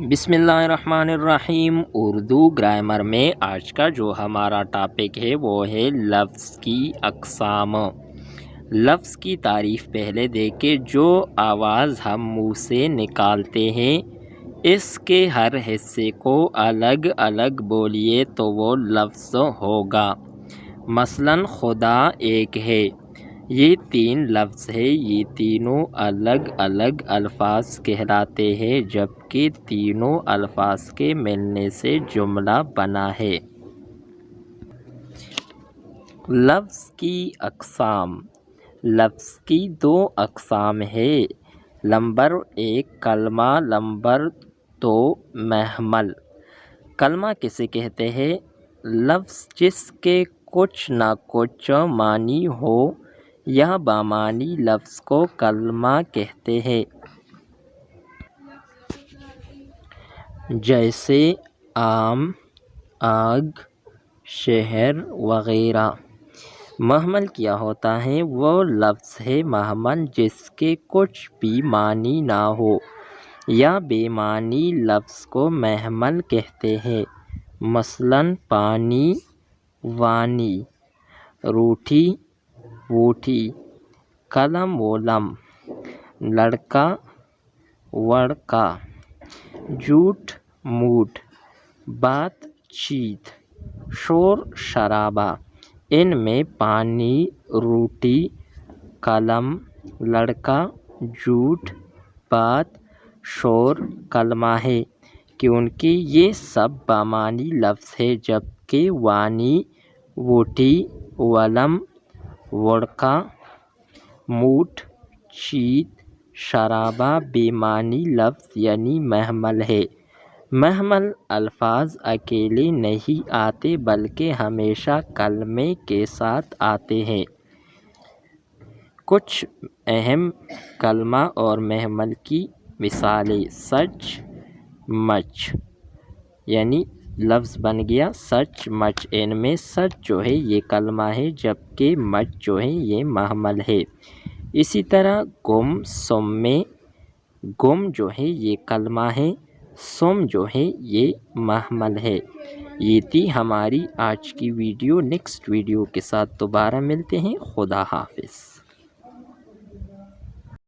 بسم اللہ الرحمن الرحیم۔ اردو گرامر میں آج کا جو ہمارا ٹاپک ہے وہ ہے لفظ کی اقسام۔ لفظ کی تعریف پہلے دیکھیں۔ جو آواز ہم منہ سے نکالتے ہیں اس کے ہر حصے کو الگ الگ بولیے تو وہ لفظ ہوگا۔ مثلاً خدا ایک ہے، یہ 3 لفظ ہے، یہ تینوں الگ الگ الفاظ کہلاتے ہیں جبکہ تینوں الفاظ کے ملنے سے جملہ بنا ہے۔ لفظ کی اقسام۔ لفظ کی 2 اقسام ہیں، نمبر 1 کلمہ، نمبر 2 محمل۔ کلمہ کسے کہتے ہیں؟ لفظ جس کے کچھ نہ کچھ معنی ہو یا بامعنی لفظ کو کلمہ کہتے ہیں۔ جیسے آم، آگ، شہر وغیرہ۔ محمل کیا ہوتا ہے؟ وہ لفظ ہے محمل جس کے کچھ بھی معنی نہ ہو یا بے معنی لفظ کو محمل کہتے ہیں۔ مثلاً پانی، وانی، روٹھی، ووٹھی، قلم ولم، لڑکا، وڑکا، جھوٹ موٹ، بات چیت، شور شرابہ۔ ان میں پانی، روٹی، قلم، لڑکا، جھوٹ، بات، شور کلمہ ہے کیونکہ یہ سب بامعنی لفظ ہیں جبکہ وانی، ووٹھی، ولم، وڑکا، موٹ، چیت، شرابہ بے معنی لفظ یعنی محمل ہے۔ محمل الفاظ اکیلے نہیں آتے بلکہ ہمیشہ کلمے کے ساتھ آتے ہیں۔ کچھ اہم کلمہ اور محمل کی مثالیں: سچ مچ، یعنی لفظ بن گیا سچ مچ۔ ان میں سچ جو ہے یہ کلمہ ہے جبکہ مچ جو ہے یہ محمل ہے۔ اسی طرح گم سم میں گم جو ہے یہ کلمہ ہے، سم جو ہے یہ محمل ہے۔ یہ تھی ہماری آج کی ویڈیو۔ نیکسٹ ویڈیو کے ساتھ دوبارہ ملتے ہیں۔ خدا حافظ۔